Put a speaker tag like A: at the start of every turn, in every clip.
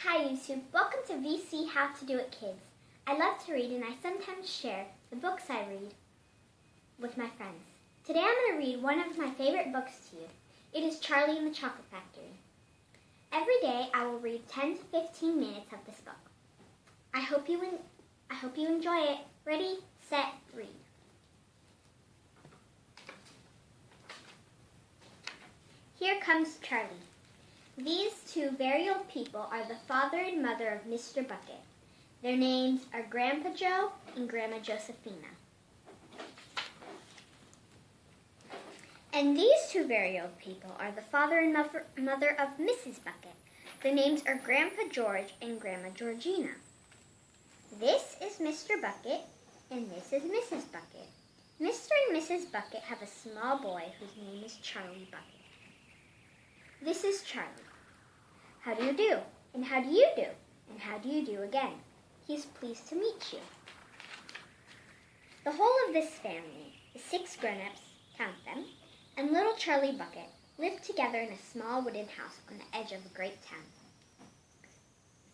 A: Hi YouTube, welcome to VC How to Do It Kids. I love to read and I sometimes share the books I read with my friends. Today I'm going to read one of my favorite books to you. It is Charlie and the Chocolate Factory. Every day I will read 10 to 15 minutes of this book. I hope you enjoy it. Ready, set, read. Here comes Charlie. These two very old people are the father and mother of Mr. Bucket. Their names are Grandpa Joe and Grandma Josephina. And these two very old people are the father and mother of Mrs. Bucket. Their names are Grandpa George and Grandma Georgina. This is Mr. Bucket and this is Mrs. Bucket. Mr. and Mrs. Bucket have a small boy whose name is Charlie Bucket. This is Charlie. How do you do? And how do you do? And how do you do again? He's pleased to meet you. The whole of this family, the 6 grown-ups, count them, and little Charlie Bucket lived together in a small wooden house on the edge of a great town.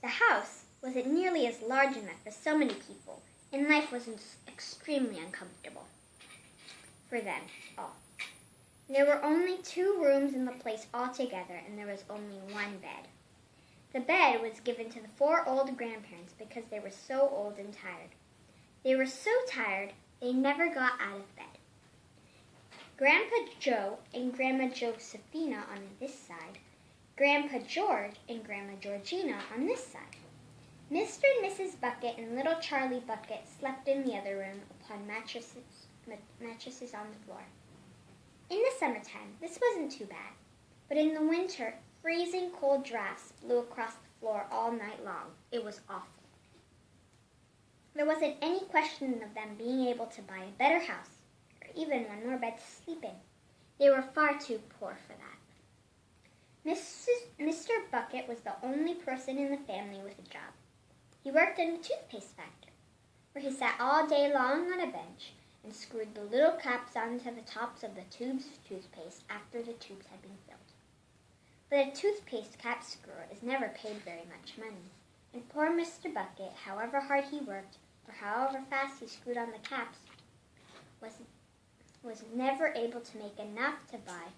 A: The house wasn't nearly as large enough for so many people, and life was extremely uncomfortable for them all. There were only 2 rooms in the place altogether, and there was only 1 bed. The bed was given to the 4 old grandparents because they were so old and tired. They were so tired they never got out of bed. Grandpa Joe and Grandma Josephina on this side, Grandpa George and Grandma Georgina on this side. Mr. and Mrs. Bucket and little Charlie Bucket slept in the other room upon mattresses on the floor. In the summertime, this wasn't too bad, but in the winter, freezing cold drafts blew across the floor all night long. It was awful. There wasn't any question of them being able to buy a better house, or even one more bed to sleep in. They were far too poor for that. Mr. Bucket was the only person in the family with a job. He worked in a toothpaste factory, where he sat all day long on a bench and screwed the little caps onto the tops of the tubes of toothpaste after the tubes had been filled. But a toothpaste cap screwer is never paid very much money, and poor Mr. Bucket, however hard he worked, or however fast he screwed on the caps, was never able to make enough to buy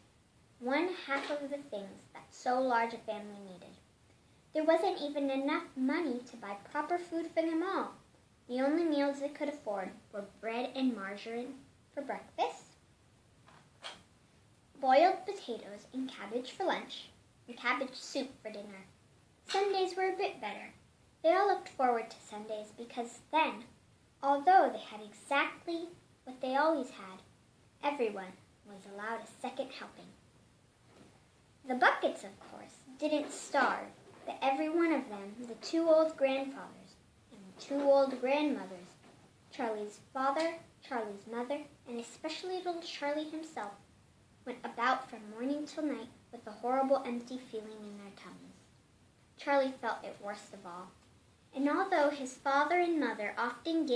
A: 1/2 of the things that so large a family needed. There wasn't even enough money to buy proper food for them all. The only meals they could afford were bread and margarine for breakfast, boiled potatoes and cabbage for lunch, and cabbage soup for dinner. Sundays were a bit better. They all looked forward to Sundays because then, although they had exactly what they always had, everyone was allowed a second helping. The Buckets, of course, didn't starve, but every one of them, the 2 old grandfathers and the 2 old grandmothers, Charlie's father, Charlie's mother, and especially little Charlie himself, went about from morning till night with a horrible empty feeling in their tummies. Charlie felt it worst of all, and although his father and mother often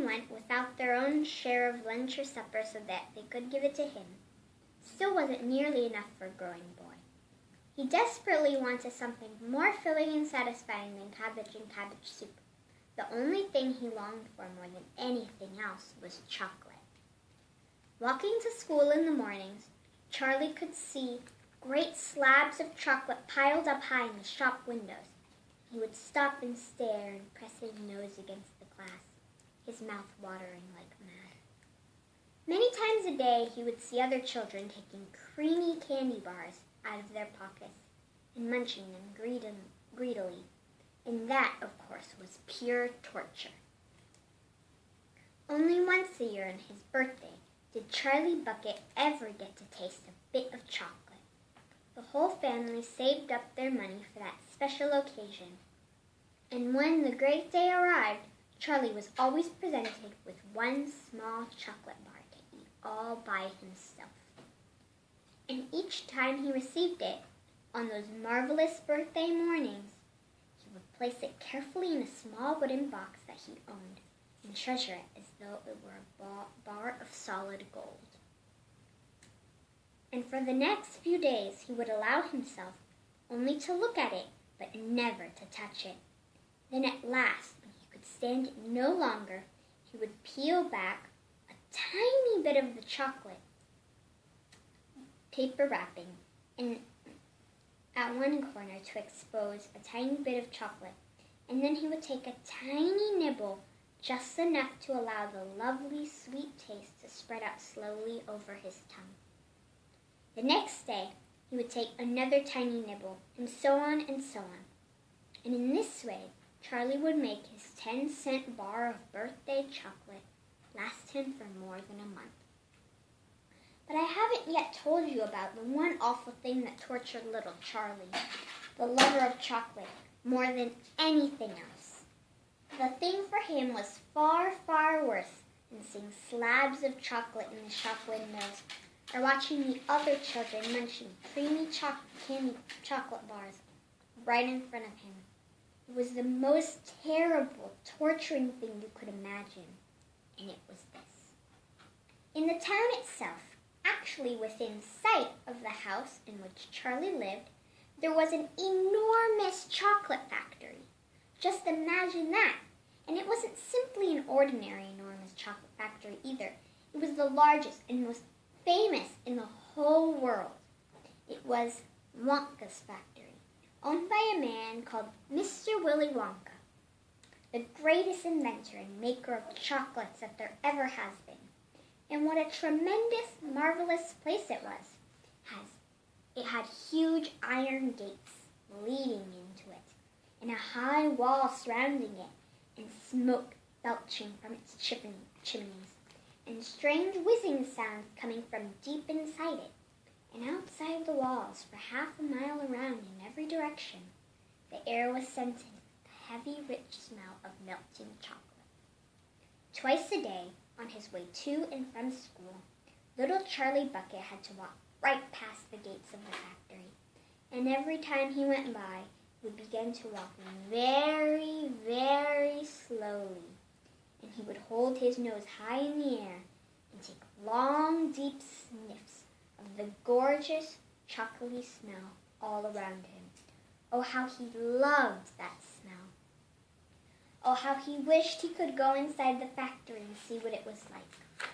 A: went without their own share of lunch or supper so that they could give it to him, still wasn't nearly enough for a growing boy. He desperately wanted something more filling and satisfying than cabbage and cabbage soup. The only thing he longed for more than anything else was chocolate. Walking to school in the mornings, Charlie could see great slabs of chocolate piled up high in the shop windows. He would stop and stare and press his nose against the glass, his mouth watering like mad. Many times a day, he would see other children taking creamy candy bars out of their pockets and munching them greedily, and that, of course, was pure torture. Only once a year on his birthday did Charlie Bucket ever get to taste a bit of chocolate. The whole family saved up their money for that special occasion, and when the great day arrived, Charlie was always presented with 1 small chocolate bar to eat all by himself. And each time he received it, on those marvelous birthday mornings, he would place it carefully in a small wooden box that he owned and treasure it as though it were a bar of solid gold. And for the next few days he would allow himself only to look at it but never to touch it. Then at last, when he could stand it no longer, he would peel back a tiny bit of the chocolate paper wrapping and at one corner to expose a tiny bit of chocolate, and then he would take a tiny nibble, just enough to allow the lovely sweet taste to spread out slowly over his tongue. The next day, he would take another tiny nibble, and so on and so on. And in this way, Charlie would make his 10-cent bar of birthday chocolate last him for more than a month. But I haven't yet told you about the one awful thing that tortured little Charlie, the lover of chocolate, more than anything else. The thing for him was far, far worse than seeing slabs of chocolate in the shop windows or watching the other children munching creamy candy chocolate bars right in front of him. It was the most terrible, torturing thing you could imagine, and it was this. In the town itself, actually within sight of the house in which Charlie lived, there was an enormous chocolate factory. Just imagine that. And it wasn't simply an ordinary enormous chocolate factory either. It was the largest and most famous in the whole world. It was Wonka's factory, owned by a man called Mr. Willy Wonka, the greatest inventor and maker of chocolates that there ever has been. And what a tremendous, marvelous place it was. It had huge iron gates leading into it, and a high wall surrounding it, and smoke belching from its chimneys, and strange whizzing sounds coming from deep inside it. And outside the walls, for half a mile around in every direction, the air was scented with the heavy, rich smell of melting chocolate. Twice a day, on his way to and from school, little Charlie Bucket had to walk right past the gates of the factory. And every time he went by, he would begin to walk very, very slowly. And he would hold his nose high in the air and take long, deep sniffs of the gorgeous, chocolatey smell all around him. Oh, how he loved that smell. Oh, how he wished he could go inside the factory and see what it was like.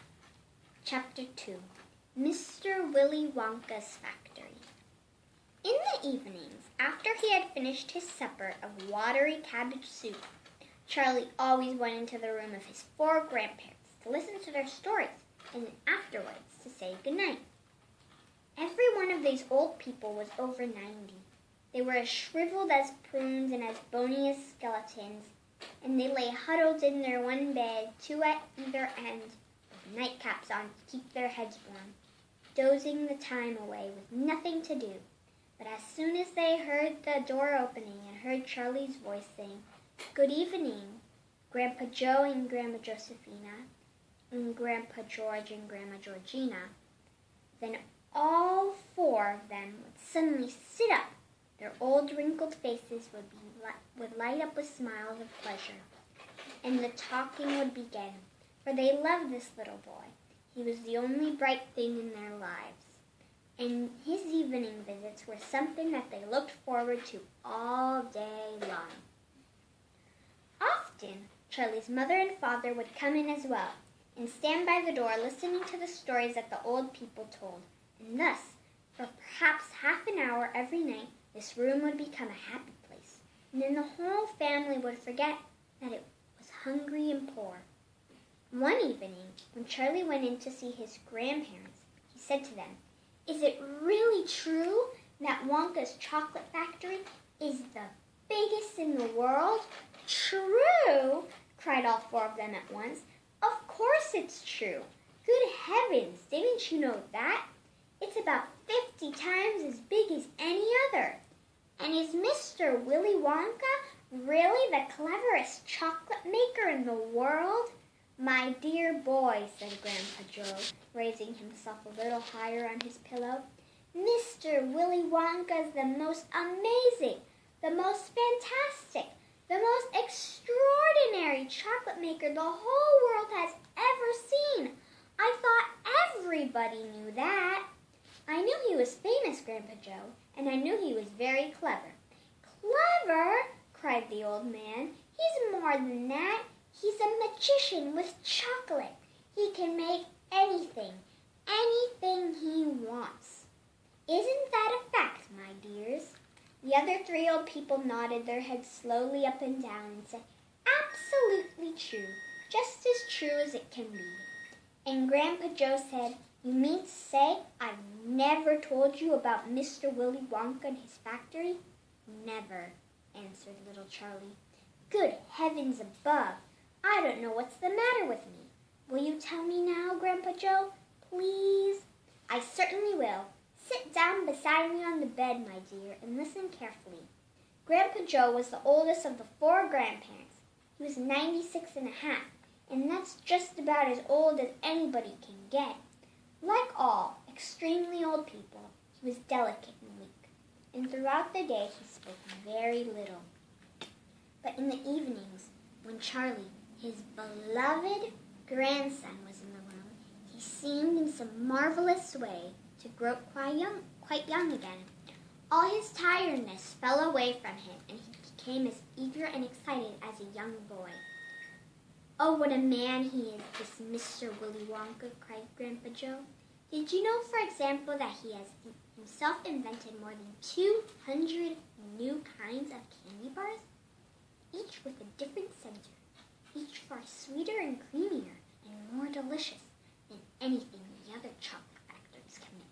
A: Chapter 2. Mr. Willy Wonka's Factory. In the evenings, after he had finished his supper of watery cabbage soup, Charlie always went into the room of his 4 grandparents to listen to their stories and then afterwards to say goodnight. Every one of these old people was over 90. They were as shriveled as prunes and as bony as skeletons, and they lay huddled in their one bed, 2 at either end, with nightcaps on to keep their heads warm, dozing the time away with nothing to do. But as soon as they heard the door opening and heard Charlie's voice saying, "Good evening, Grandpa Joe and Grandma Josephina, and Grandpa George and Grandma Georgina," then all 4 of them would suddenly sit up. Their old wrinkled faces would light up with smiles of pleasure, and the talking would begin, for they loved this little boy. He was the only bright thing in their lives, and his evening visits were something that they looked forward to all day long. Often, Charlie's mother and father would come in as well, and stand by the door listening to the stories that the old people told, and thus, for perhaps half an hour every night, this room would become a happy place, and then the whole family would forget that it was hungry and poor. One evening, when Charlie went in to see his grandparents, he said to them, "Is it really true that Wonka's chocolate factory is the biggest in the world?" "True!" cried all 4 of them at once. "Of course it's true. Good heavens, didn't you know that? It's about 50 times as big as any other. And is Mr. Willy Wonka really the cleverest chocolate maker in the world?" "My dear boy," said Grandpa Joe, raising himself a little higher on his pillow, "Mr. Willy Wonka is the most amazing, the most fantastic, the most extraordinary chocolate maker the whole world has ever seen. I thought everybody knew that." "I knew he was famous, Grandpa Joe, and I knew he was very clever. Clever, cried the old man. He's more than that. He's a magician with chocolate. He can make anything he wants. Isn't that a fact, my dears? The other three old people nodded their heads slowly up and down and said, absolutely true, just as true as it can be. And Grandpa Joe said, you mean to say I've never told you about Mr. Willy Wonka and his factory? Never, answered little Charlie. Good heavens above, I don't know what's the matter with me. Will you tell me now, Grandpa Joe, please? I certainly will. Sit down beside me on the bed, my dear, and listen carefully. Grandpa Joe was the oldest of the four grandparents. He was 96 and a half, and that's just about as old as anybody can get. Like all extremely old people, he was delicate and weak, and throughout the day he spoke very little. But in the evenings, when Charlie, his beloved grandson, was in the room, he seemed in some marvelous way to grow quite young again. All his tiredness fell away from him, and he became as eager and excited as a young boy. Oh, what a man he is, this Mr. Willy Wonka, cried Grandpa Joe. Did you know, for example, that he has himself invented more than 200 new kinds of candy bars? Each with a different center, each far sweeter and creamier and more delicious than anything the other chocolate factories can make.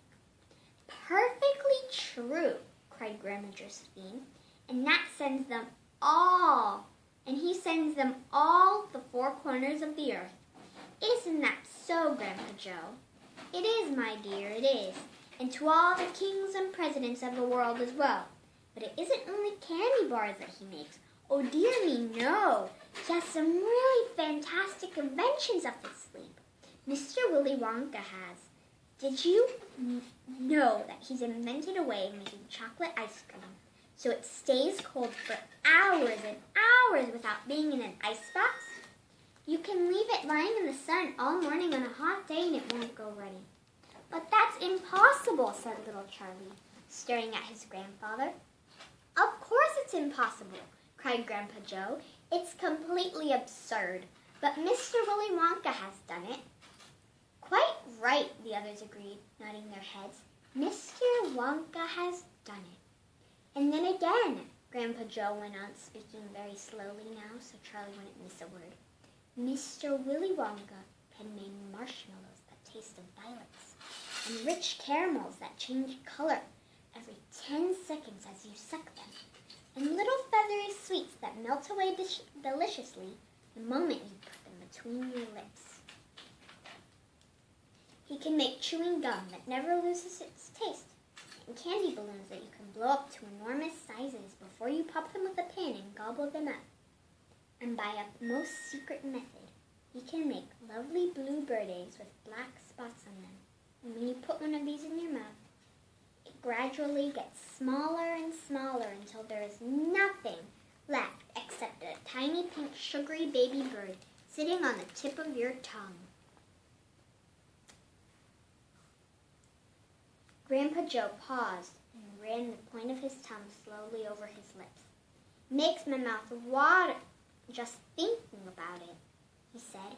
A: Perfectly true, cried Grandma Josephine, and that sends them all, and he sends them all the four corners of the earth. Isn't that so, Grandpa Joe? It is, my dear, it is, and to all the kings and presidents of the world as well. But it isn't only candy bars that he makes. Oh, dear me, no. He has some really fantastic inventions up his sleeve. Mr. Willy Wonka has. Did you know that he's invented a way of making chocolate ice cream so it stays cold for hours and hours without being in an icebox? You can leave it lying in the sun all morning on a hot day and it won't go ready. But that's impossible, said little Charlie, staring at his grandfather. Of course it's impossible, cried Grandpa Joe. It's completely absurd. But Mr. Willy Wonka has done it. Quite right, the others agreed, nodding their heads. Mr. Wonka has done it. And then again, Grandpa Joe went on, speaking very slowly now so Charlie wouldn't miss a word. Mr. Willy Wonka can make marshmallows that taste of violets, and rich caramels that change color every 10 seconds as you suck them, and little feathery sweets that melt away deliciously the moment you put them between your lips. He can make chewing gum that never loses its taste, and candy balloons that you can blow up to enormous sizes before you pop them with a pin and gobble them up. And by a most secret method, he can make lovely bluebird eggs with black spots on them. And when you put one of these in your mouth, it gradually gets smaller and smaller until there is nothing left except a tiny pink sugary baby bird sitting on the tip of your tongue. Grandpa Joe paused and ran the point of his tongue slowly over his lips. Makes my mouth water just thinking about it, he said.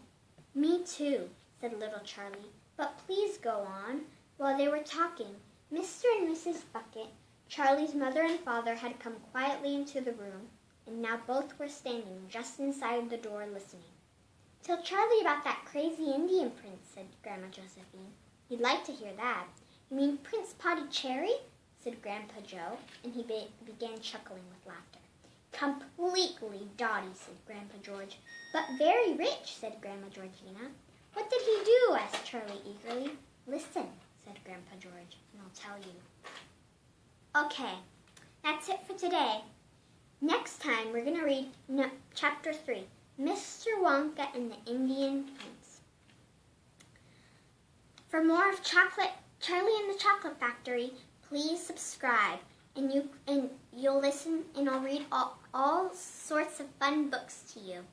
A: Me too, said little Charlie, but please go on. While they were talking, Mr. and Mrs. Bucket, Charlie's mother and father, had come quietly into the room, and now both were standing just inside the door listening. Tell Charlie about that crazy Indian prince, said Grandma Josephine. He'd like to hear that. You mean Prince Pottycherry? Said Grandpa Joe, and he began chuckling with laughter. Completely dotty, said Grandpa George. But very rich, said Grandma Georgina. What did he do? Asked Charlie eagerly. Listen, said Grandpa George, and I'll tell you. Okay, that's it for today. Next time we're going to read Chapter 3, Mr. Wonka and the Indian Prince. For more of Charlie and the Chocolate Factory, please subscribe. And you'll listen, and I'll read all sorts of fun books to you.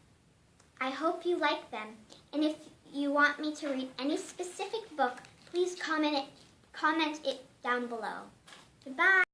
A: I hope you like them. And if you want me to read any specific book, please comment it down below. Goodbye.